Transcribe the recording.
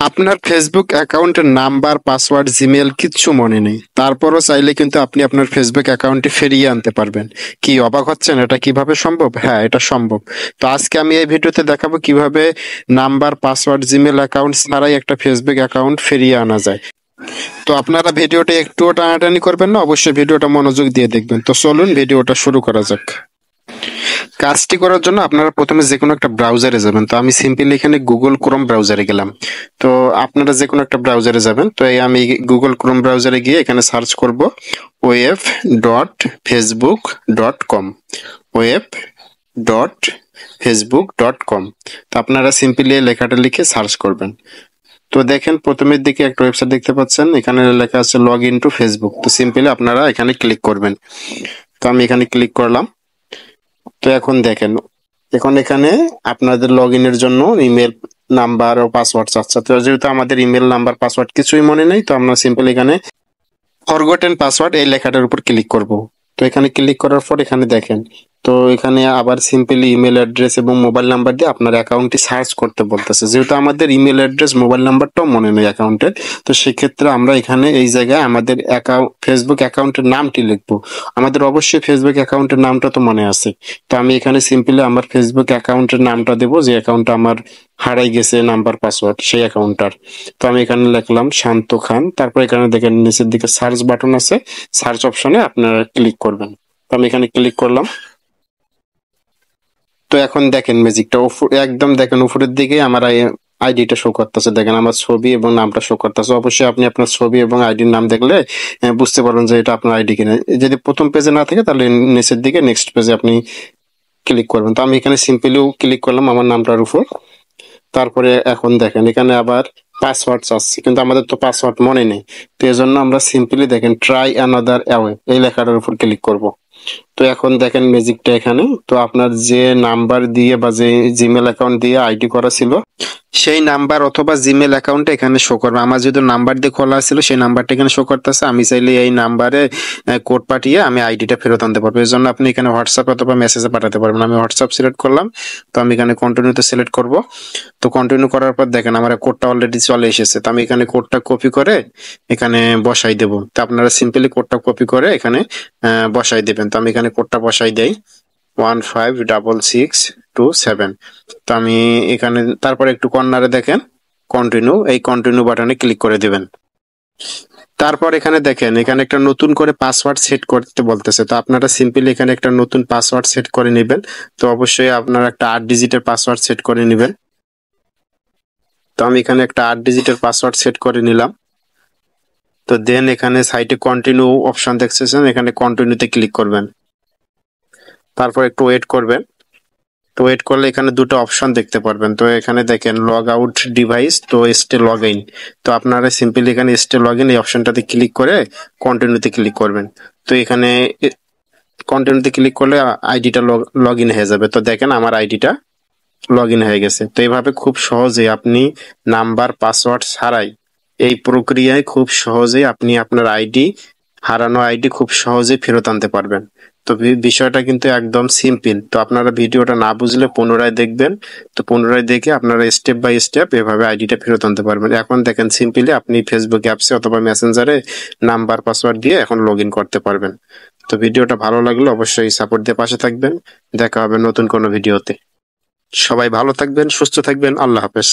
আপনার ফেসবুক অ্যাকাউন্টের number, password, Gmail কিচ্ছু মনে নেই। তারপরও চাইলে কিন্তু আপনি আপনার ফেসবুক অ্যাকাউন্টটি ফিরিয়ে আনতে পারবেন। কি অবাক হচ্ছেন? এটা কিভাবে সম্ভব? হ্যাঁ, এটা সম্ভব। তো আজকে আমি এই ভিডিওতে দেখাবো কিভাবে নাম্বার, পাসওয়ার্ড, জিমেল অ্যাকাউন্ট ছাড়াই একটা ফেসবুক অ্যাকাউন্ট ফিরিয়ে আনা যায়। তো আপনারা ভিডিওটা একটুও টানাটানি করবেন না, অবশ্যই ভিডিওটা মনোযোগ দিয়ে দেখবেন। তো চলুন ভিডিওটা শুরু করা যাক। কাজটি করার জন্য আপনারা প্রথমে যে কোনো একটা ব্রাউজারে যাবেন। তো আমি সিম্পলি এখানে গুগল ক্রোম ব্রাউজারে গেলাম। তো আপনারা যে কোনো একটা ব্রাউজারে যাবেন। তো এই আমি গুগল ক্রোম ব্রাউজারে গিয়ে এখানে সার্চ করব web.facebook.com, web.facebook.com। তো আপনারা সিম্পলি এই লেখাটা লিখে সার্চ করবেন। তো দেখেন প্রথমের দিকে একটা ওয়েবসাইট দেখতে পাচ্ছেন, এখানে লেখা আছে লগ ইন টু ফেসবুক। তো সিম্পলি আপনারা এখানে ক্লিক করবেন। তো আমি এখানে ক্লিক করলাম। তো এখন দেখেন, এখন এখানে আপনাদের লগ ইনের জন্য ইমেল নাম্বার ও পাসওয়ার্ড চাচ্ছে। তো যেহেতু আমাদের ইমেল নাম্বার পাসওয়ার্ড কিছুই মনে নেই, তো আমরা সিম্পল এখানে ফরগটেন পাসওয়ার্ড এই লেখাটার উপর ক্লিক করব। তো এখানে ক্লিক করার পর এখানে দেখেন, তো এখানে আবার সিম্পলি ইমেল অ্যাড্রেস এবং মোবাইল নাম্বার দিয়ে আপনার অ্যাকাউন্টটি সার্চ করতে বলতেছে। যেহেতু আমাদের ইমেল অ্যাড্রেস, মোবাইল নাম্বারটাও মনে নেই অ্যাকাউন্টের, তো সেক্ষেত্রে আমরা এখানে এই জায়গায় আমাদের ফেসবুক অ্যাকাউন্টের নামটি লিখবো। আমাদের অবশ্যই ফেসবুক অ্যাকাউন্টের নামটা তো মনে আছে। তো আমি এখানে সিম্পলি আমার ফেসবুক অ্যাকাউন্টের নামটা দেবো, যে অ্যাকাউন্টটা আমার হারাই গেছে নাম্বার পাসওয়ার্ড, সেই অ্যাকাউন্টটার। তো আমি এখানে লিখলাম শান্ত খান। তারপর এখানে দেখেন নিচের দিকে সার্চ বাটন আছে, সার্চ অপশনে আপনারা ক্লিক করবেন। তো আমি এখানে ক্লিক করলাম। তো এখন দেখেন ম্যাজিকটা একদম দেখেন উপরের দিকে আমার আইডিটা শো করতেছে। দেখেন আমার ছবি এবং নামটা শো করতেছে। অবশ্যই আপনি আপনার ছবি এবং আইডির নাম দেখলে বুঝতে পারবেন যে এটা আপনার আইডি কিনা। যদি প্রথম পেজে না থাকে তাহলে নিচের দিকে নেক্সট পেজে আপনি ক্লিক করবেন। তো আমি এখানে সিম্পলিও ক্লিক করলাম আমার নামটার উপর। তারপরে এখন দেখেন এখানে আবার পাসওয়ার্ড চাচ্ছে, কিন্তু আমাদের তো পাসওয়ার্ড মনে নেই। তো এই জন্য আমরা সিম্পলি দেখেন ট্রাই অ্যানাদার অ্যাওয়ে এই লেখাটার উপর ক্লিক করব। তো এখন দেখেন ম্যাজিকটা এখানে, তো আপনার যে নাম্বার দিয়ে বা যে জিমেল অ্যাকাউন্ট দিয়ে আইডি করা ছিল সেই নাম্বার অথবা জিমেল অ্যাকাউন্টে এখানে শো করবে। আমার যেহেতু নাম্বার দিয়ে খোলা ছিল সেই নাম্বারটা এখানে শো করতেছে। আমি চাইলে এই নাম্বারে কোড পাঠিয়ে আমি আইডিটা ফেরত আনতে পারবো। এর জন্য আপনি এখানে হোয়াটসঅ্যাপ অথবা মেসেজে পাঠাতে পারবেন। আমি হোয়াটসঅ্যাপ সিলেক্ট করলাম। তো আমি এখানে কন্টিনিউতে সিলেক্ট করব। তো কন্টিনিউ করার পর দেখেন আমার কোডটা অলরেডি চলে এসেছে। তো আমি এখানে কোডটা কপি করে এখানে বসাই দেব। তো আপনারা সিম্পলি কোডটা কপি করে এখানে বসাই দেবেন। তো আমি এখানে কোডটা বসাই দেই 156627। তো আমি এখানে তারপরে একটু কর্নারে দেখেন কন্টিনিউ, এই কন্টিনিউ বাটনে ক্লিক করে দিবেন। তারপর এখানে দেখেন এখানে একটা নতুন করে পাসওয়ার্ড সেট করতে বলতেছে। তো আপনারা সিম্পলি এখানে একটা নতুন পাসওয়ার্ড সেট করে নেবেন। তো অবশ্যই আপনারা একটা 8 ডিজিটের পাসওয়ার্ড সেট করে নেবেন। তো আমি এখানে একটা 8 ডিজিটের পাসওয়ার্ড সেট করে নিলাম। তো দেন এখানে সাইটে কন্টিনিউ অপশন দেখতেছেন, এখানে কন্টিনিউতে ক্লিক করবেন। তারপর একটু ওয়েট করবেন। তো ওয়েট করলে এখানে দুটো অপশন দেখতে পারবেন। তো এখানে দেখেন লগ আউট ডিভাইস, তো স্টে লগ ইন। তো আপনারা সিম্পলি এখানে স্টে লগ ইন এই অপশনটাতে ক্লিক করে কন্টিনিউতে ক্লিক করবেন। তো এখানে কন্টিনিউতে ক্লিক করলে আইডিটা লগ ইন হয়ে যাবে। তো দেখেন আমার আইডিটা লগ ইন হয়ে গেছে। তো এইভাবে খুব সহজে আপনি নাম্বার, পাসওয়ার্ড ছাড়াই এই প্রক্রিয়ায় খুব সহজেই আপনি আপনার আইডি, হারানো আইডি খুব সহজেই ফেরত আনতে পারবেন। তো বিষয়টা কিন্তু একদম সিম্পল। তো আপনারা ভিডিওটা না বুঝলে পুনরায় দেখবেন। তো পুনরায় দেখে আপনারা স্টেপ বাই স্টেপ এভাবে আইডিটা ফেরত আনতে পারবেন। এখন দেখেন সিম্পলি আপনি ফেসবুক অ্যাপসে অথবা মেসেঞ্জারে নাম্বার, পাসওয়ার্ড দিয়ে এখন লগ ইন করতে পারবেন। তো ভিডিওটা ভালো লাগলে অবশ্যই সাপোর্ট দিয়ে পাশে থাকবেন। দেখা হবে নতুন কোনো ভিডিওতে। সবাই ভালো থাকবেন, সুস্থ থাকবেন। আল্লাহ হাফেজ।